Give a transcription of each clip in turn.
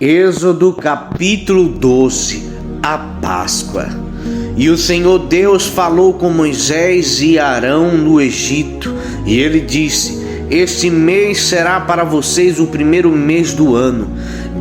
Êxodo capítulo 12. A Páscoa. E o Senhor Deus falou com Moisés e Arão no Egito, e ele disse: este mês será para vocês o primeiro mês do ano.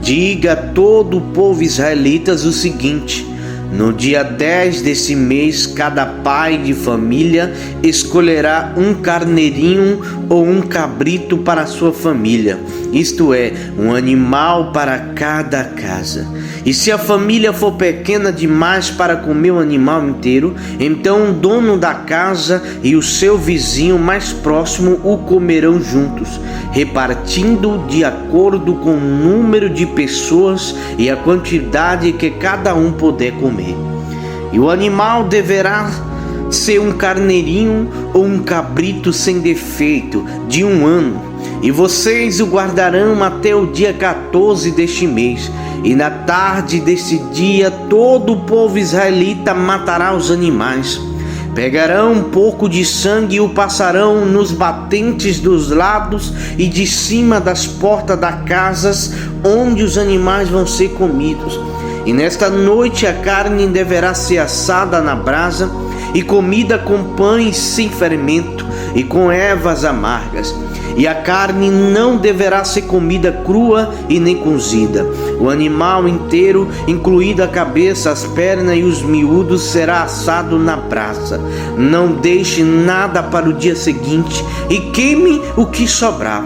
Diga a todo o povo israelitas o seguinte: no dia 10 desse mês, cada pai de família escolherá um carneirinho ou um cabrito para a sua família, isto é, um animal para cada casa. E se a família for pequena demais para comer o animal inteiro, então o dono da casa e o seu vizinho mais próximo o comerão juntos, repartindo de acordo com o número de pessoas e a quantidade que cada um puder comer. E o animal deverá ser um carneirinho ou um cabrito sem defeito, de 1 ano, e vocês o guardarão até o dia 14 deste mês. E na tarde desse dia todo o povo israelita matará os animais. Pegarão um pouco de sangue e o passarão nos batentes dos lados e de cima das portas das casas onde os animais vão ser comidos. E nesta noite a carne deverá ser assada na brasa e comida com pães sem fermento e com ervas amargas. E a carne não deverá ser comida crua e nem cozida. O animal inteiro, incluída a cabeça, as pernas e os miúdos, será assado na brasa. Não deixe nada para o dia seguinte e queime o que sobrar.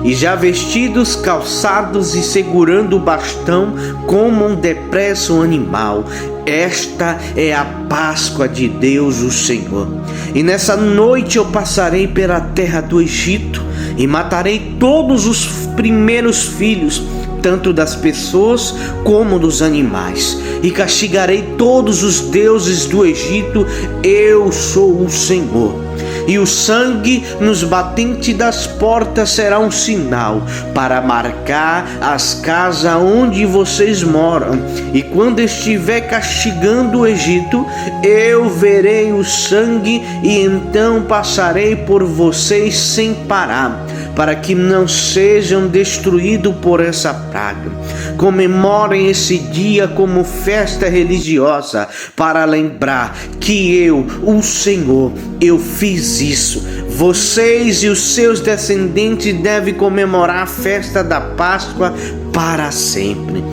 E já vestidos, calçados e segurando o bastão, comam depressa o animal. Esta é a Páscoa de Deus, o Senhor. E nessa noite eu passarei pela terra do Egito e matarei todos os primeiros filhos, tanto das pessoas como dos animais, e castigarei todos os deuses do Egito. Eu sou o Senhor. E o sangue nos batentes das portas será um sinal para marcar as casas onde vocês moram. E quando estiver castigando o Egito, eu verei o sangue e então passarei por vocês sem parar, para que não sejam destruídos por essa praga. Comemorem esse dia como festa religiosa, para lembrar que eu, o Senhor, eu fiz isso. Vocês e os seus descendentes devem comemorar a festa da Páscoa para sempre,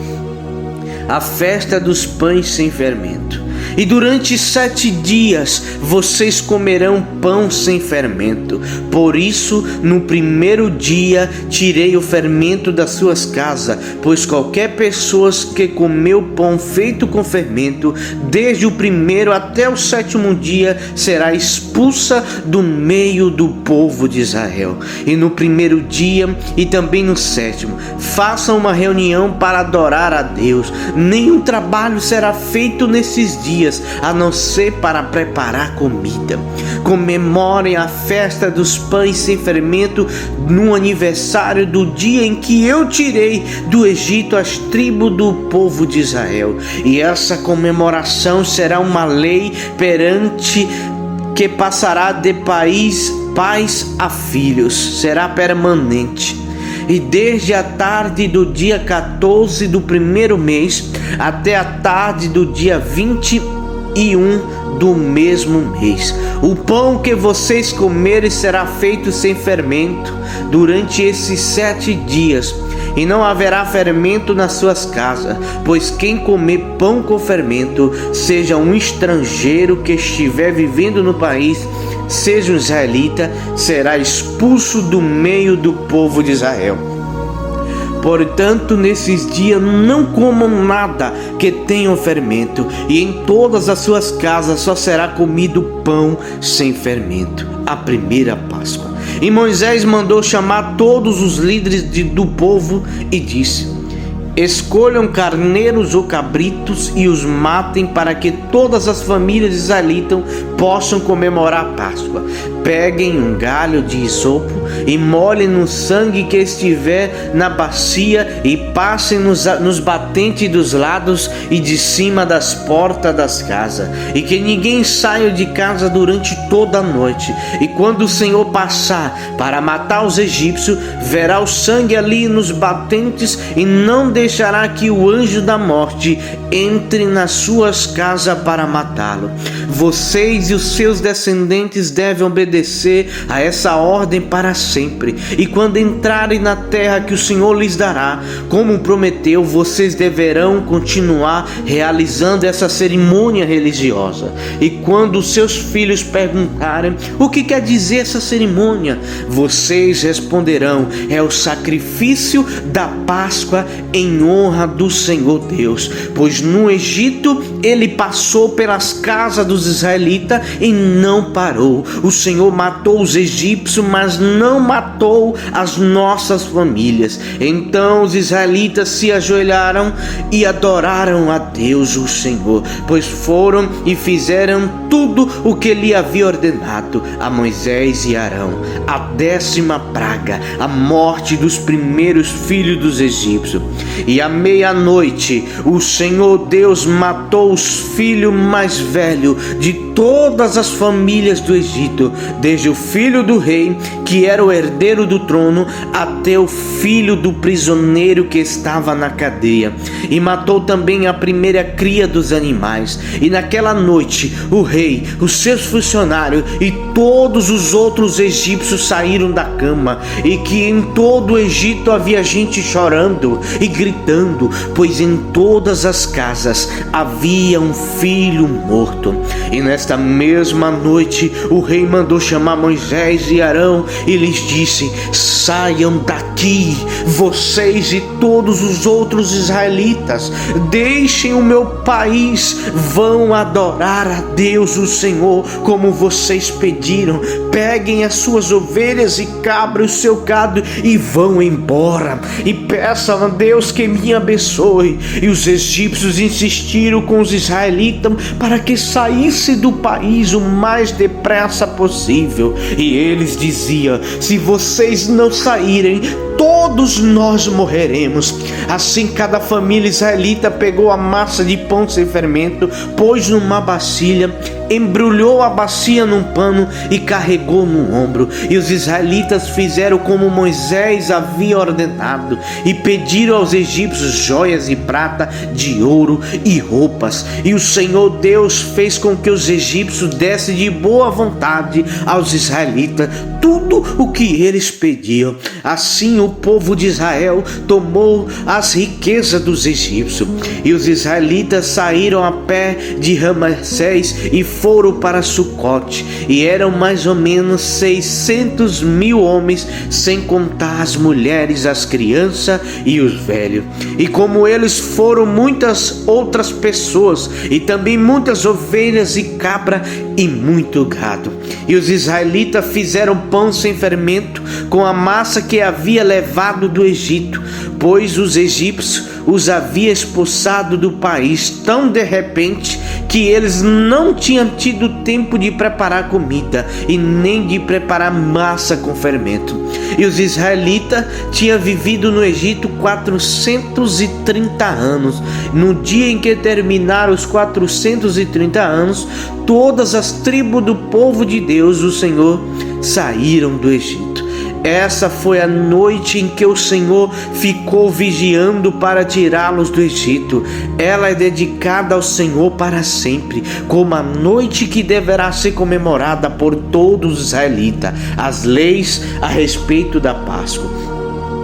a festa dos pães sem fermento. E durante 7 dias vocês comerão pão sem fermento. Por isso, no primeiro dia tirei o fermento das suas casas, pois qualquer pessoa que comeu pão feito com fermento, desde o primeiro até o 7º dia, será expulsa do meio do povo de Israel. E no primeiro dia e também no 7º, façam uma reunião para adorar a Deus. Nenhum trabalho será feito nesses dias, a não ser para preparar comida. Comemorem a festa dos pães sem fermento no aniversário do dia em que eu tirei do Egito as tribos do povo de Israel. E essa comemoração será uma lei perante que passará de pais a filhos, será permanente. E desde a tarde do dia 14 do primeiro mês até a tarde do dia 21 do mesmo mês, o pão que vocês comerem será feito sem fermento durante esses 7 dias, e não haverá fermento nas suas casas, pois quem comer pão com fermento, seja um estrangeiro que estiver vivendo no país, seja um israelita, será expulso do meio do povo de Israel. Portanto, nesses dias não comam nada que tenha fermento, e em todas as suas casas só será comido pão sem fermento, a primeira Páscoa. E Moisés mandou chamar todos os líderes do povo e disse: escolham carneiros ou cabritos e os matem, para que todas as famílias israelitas possam comemorar a Páscoa. Peguem um galho de isopo e molhem no sangue que estiver na bacia e passem nos batentes dos lados e de cima das portas das casas, e que ninguém saia de casa durante toda a noite. E quando o Senhor passar para matar os egípcios, verá o sangue ali nos batentes e não deixará que o anjo da morte entre nas suas casas para matá-lo. Vocês e os seus descendentes devem obedecer a essa ordem para sempre, e quando entrarem na terra que o Senhor lhes dará, como prometeu, vocês deverão continuar realizando essa cerimônia religiosa. E quando os seus filhos perguntarem o que quer dizer essa cerimônia, vocês responderão: é o sacrifício da Páscoa em honra do Senhor Deus, pois no Egito ele passou pelas casas dos israelitas e não parou. O Senhor matou os egípcios, mas não matou as nossas famílias. Então os israelitas se ajoelharam e adoraram a Deus, o Senhor, pois foram e fizeram tudo o que ele havia ordenado a Moisés e Arão. A 10ª praga, a morte dos primeiros filhos dos egípcios. E à meia-noite o Senhor Deus matou os filhos mais velhos de todas as famílias do Egito, desde o filho do rei, que era o herdeiro do trono, até o filho do prisioneiro que estava na cadeia. E matou também a primeira cria dos animais. E naquela noite o rei, os seus funcionários e todos os outros egípcios saíram da cama, e que em todo o Egito havia gente chorando e gritando, pois em todas as casas havia um filho morto. E nesta mesma noite o rei mandou chamar Moisés e Arão e lhes disse: saiam daqui, vocês e todos os outros israelitas, deixem o meu país, vão adorar a Deus o Senhor como vocês pediram. Peguem as suas ovelhas e cabras, o seu gado, e vão embora, e peçam a Deus que me abençoe. E os egípcios insistiram com os israelitas para que saísse do país o mais depressa possível. E eles diziam: se vocês não saírem, todos nós morreremos. Assim cada família israelita pegou a massa de pão sem fermento, pôs numa bacia, embrulhou a bacia num pano e carregou no ombro. E os israelitas fizeram como Moisés havia ordenado, e pediram aos egípcios joias de prata, de ouro e roupas. E o Senhor Deus fez com que os egípcios dessem de boa vontade aos israelitas tudo o que eles pediam. Assim o povo de Israel tomou as riquezas dos egípcios. E os israelitas saíram a pé de Ramsés e foram para Sucote, e eram mais ou menos 600.000 homens, sem contar as mulheres, as crianças e os velhos. E como eles foram muitas outras pessoas, e também muitas ovelhas e cabra e muito gado. E os israelitas fizeram pão sem fermento com a massa que havia levado do Egito, pois os egípcios os havia expulsado do país tão de repente que eles não tinham tido tempo de preparar comida e nem de preparar massa com fermento. E os israelitas tinham vivido no Egito 430 anos. No dia em que terminaram os 430 anos, todas as tribos do povo de Deus, o Senhor, saíram do Egito. Essa foi a noite em que o Senhor ficou vigiando para tirá-los do Egito. Ela é dedicada ao Senhor para sempre, como a noite que deverá ser comemorada por todos os israelitas. As leis a respeito da Páscoa.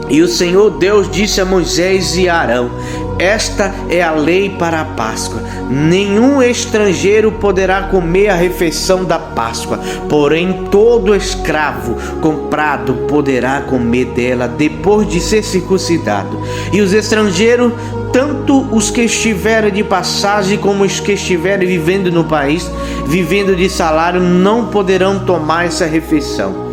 E o Senhor Deus disse a Moisés e a Arão: esta é a lei para a Páscoa. Nenhum estrangeiro poderá comer a refeição da Páscoa, porém todo escravo comprado poderá comer dela depois de ser circuncidado. E os estrangeiros, tanto os que estiverem de passagem como os que estiverem vivendo no país, vivendo de salário, não poderão tomar essa refeição.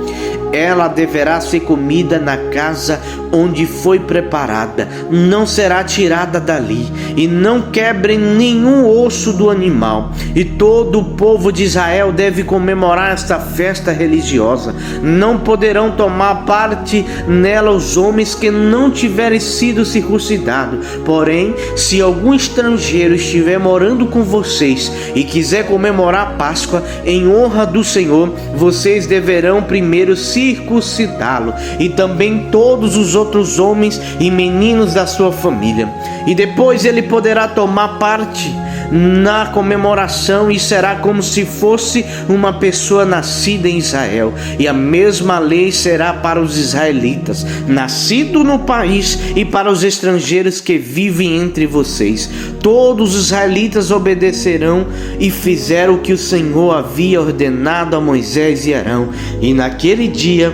Ela deverá ser comida na casa onde foi preparada não será tirada dali, e não quebrem nenhum osso do animal. E todo o povo de Israel deve comemorar esta festa religiosa. Não poderão tomar parte nela os homens que não tiverem sido circuncidados. Porém, se algum estrangeiro estiver morando com vocês e quiser comemorar a Páscoa em honra do Senhor, vocês deverão primeiro circuncidá-lo, e também todos os outros homens e meninos da sua família. E depois ele poderá tomar parte na comemoração, e será como se fosse uma pessoa nascida em Israel. E a mesma lei será para os israelitas, nascidos no país, e para os estrangeiros que vivem entre vocês. Todos os israelitas obedecerão e fizeram o que o Senhor havia ordenado a Moisés e Arão. E naquele dia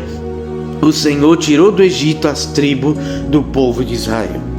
o Senhor tirou do Egito as tribos do povo de Israel.